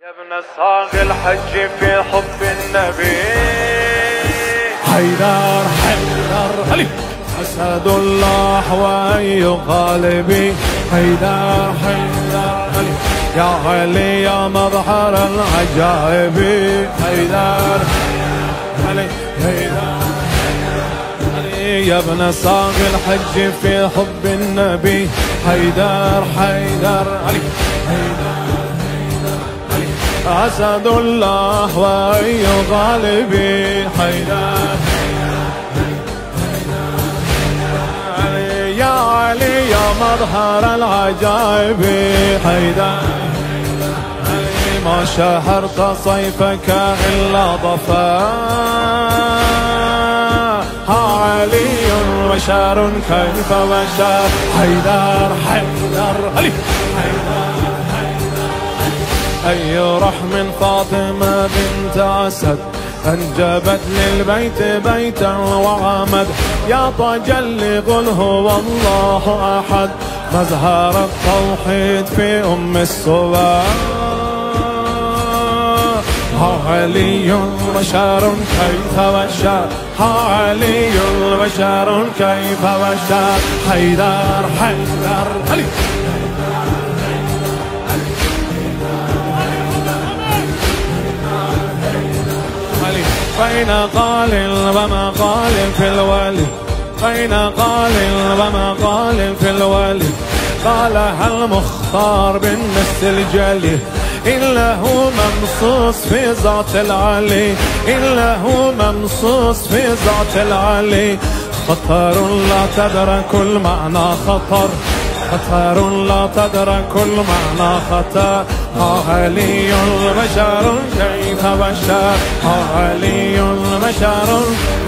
يا ابن صاغ الحج في حب النبي حيدر حيدر علي أسد الله وأي غالبي حيدر حيدر علي يا علي يا مظهر العجائب حيدر علي حيدر علي يا ابن صاغ الحج في حب النبي حيدر حيدر علي حيدر أسد الله وأي غالبي حيدر يا علي يا مظهر العجائب حيدر ما شهرت صيفك إلا ضفا علي بشر كيف بشر حيدر حيدر علي حيدر أي رحم فاطمة بنت أسد أنجبت للبيت بيتا وعمد يا طجل قل هو الله أحد مزهر التوحيد في أم الصبا علي بشر كيف بشر علي بشر كيف بشر حيدر حيدر علي بين قال ومقال في الولي بين قال ومقال في الولي قالها المختار بالنس الجلي إلا هو ممصوص في ذات العلي إلا هو ممصوص في ذات العلي خطر لا تدرك المعنى خطر خطر لا تدرك المعنى خطر علي بشر كيف بشر علي بشر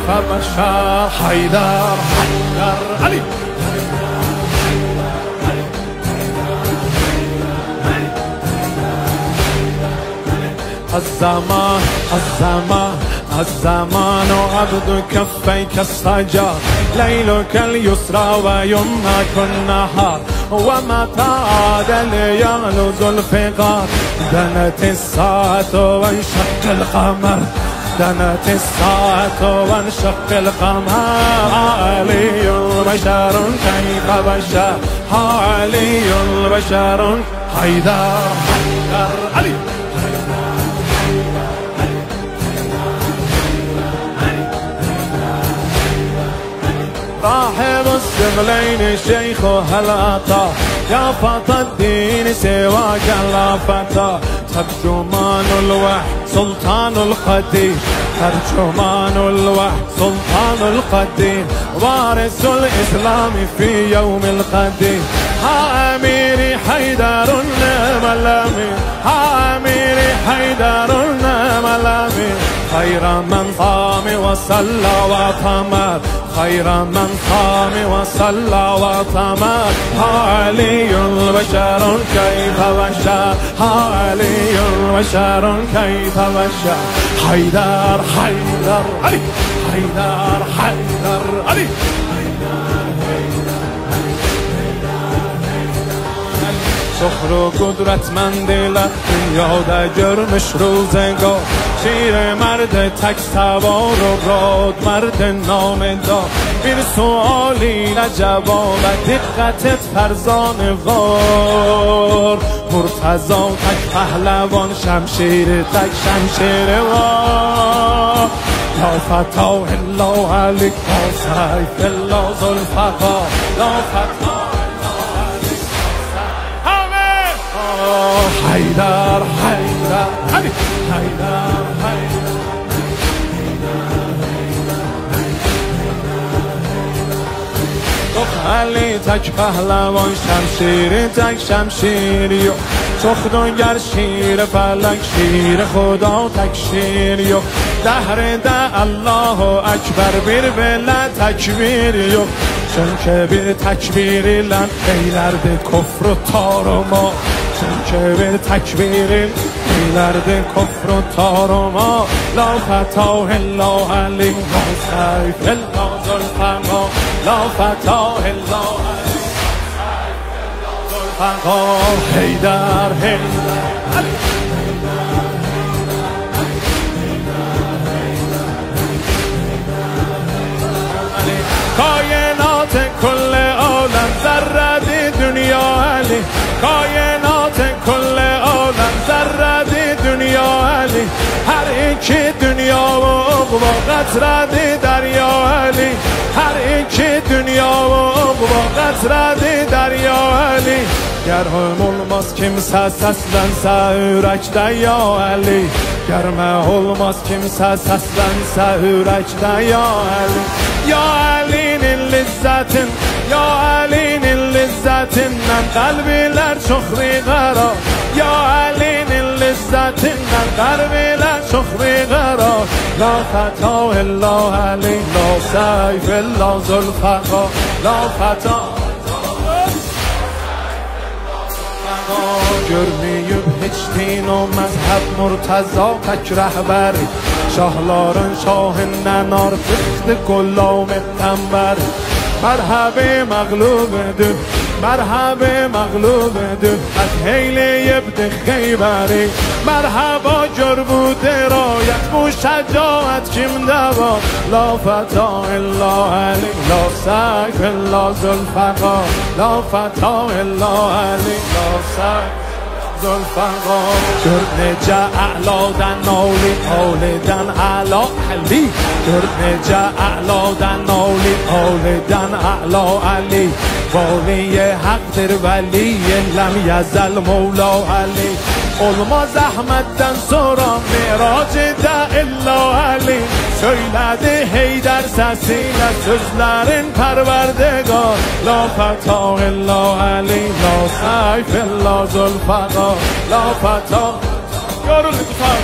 فبشر حيدر حيدر علي الزمان الزمان الزمان عبد كفيك السجار ليلك اليسرى ويمناك النهار ومتى عاد ليغلظ الفقار دنت الساعة وانشق القمر دنت الساعة وانشق القمر علي بشر كيف بشر علي بشر حيدر حيدر علي صاحب السبلين شيخ هل أتى يا فتى الدين سواك لا فتى ترجمان الوحي سلطان القدير ترجمان الوحي سلطان القدير وارث الإسلام في يوم القدير ها أميري حيدر نعم الأمير ها أميري حيدر نعم الأمير خير من صام وصلى وطمر خير من صام وصلى وطمر علي بشر كيف بشر علي بشر كيف بشر حيدر حيدر علي حيدر حيدر علي سخر و قدرتمند دنیا جرمش روزگار شیر مرد تک سوار و راد مرد نامدار بیر سوالی نه جواب دقت فرزان وار مرتضا تک پهلوان شمشیر تک شمشیر وار لا فتاه الا علیک با سیف الله ذوالفقار لا فتاه حيدر حيدر علي حيدر حيدر علی تک پهلوان شمشیر تک شمشیر یو چخدونگر شیر فلک شیر خدا تک شیر یو دهر ده الله اکبر بیر بله تکبیر یو چون که بیر تکبیری لن بیلرد کفر و تار و ما چون که بیر تکبیری بیلرد کفر و تار و ما لا فتاه الا علی و سیف الله ذوالفقار لا فتاه الا علی ذوالفقار حیدر حیدر علی کائنات کل عالم ذره دنیا علی هر یکی دنیا و عقبا قطره دریا علی هر یکی دنیا و عقبا قطره دریا علی Yarım olmaz kimse seslense yürekte ya Ali Yarım olmaz kimse seslense yürekte ya Ali Ya Ali'nin lezzetin Ya Ali'nin lezzetinden kalbiler çok riqara Ya Ali'nin lezzetinden kalbiler çok riqara La feta illa Ali La sayf illa zulfaqa La feta görmeyip hiç din o mezhep Murtaza tek rehber Şahların şahinden artıktı Kullam ettember Merhebe mağlubedir Merhebe mağlubedir Az heyleyip de Xeyberi Merhaba gör bu derayet Bu şecaat kimde var La feta illa Ali La sayf illa zulfaqa La feta illa Ali La sayf zulfaqa Gör necə əladan oli Olidən əla Ali Gör necə əladan oli Olidən əla Ali Valiye haqqdır veliye lem yezel Mevla Ali Olmaz Ahmet'ten sonra Mirac'da illa Ali Söyledi Heydər sesiyle sözlerin perverdegar La feta illa Ali La sayf illa zulfaqa La feta Görün tutar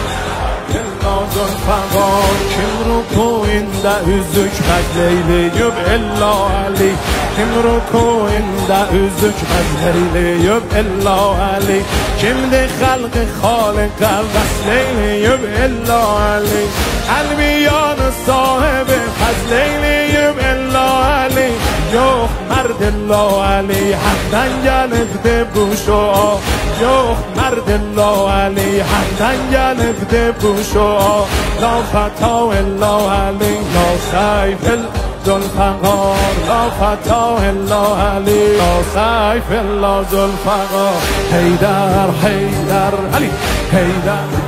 illa zulfaqa Kim rukûinde üzükmez leyleyüp illa Ali Kim rukûinde üzükmez leyleyüp illa Ali Kimdi halkı Halık'a vesleyleyüp illa Ali Elbiyanı sahibi fezleyleyüp illa Ali Yok merd illa Ali Hak'tan gelipdi bu şua Yok merd illa Ali Hak'tan gelipdi bu şua La feta illa Ali La sayf illa zulfaqa La feta illa Ali La sayf illa zulfaqa Heydər, Heydər Ali Heydər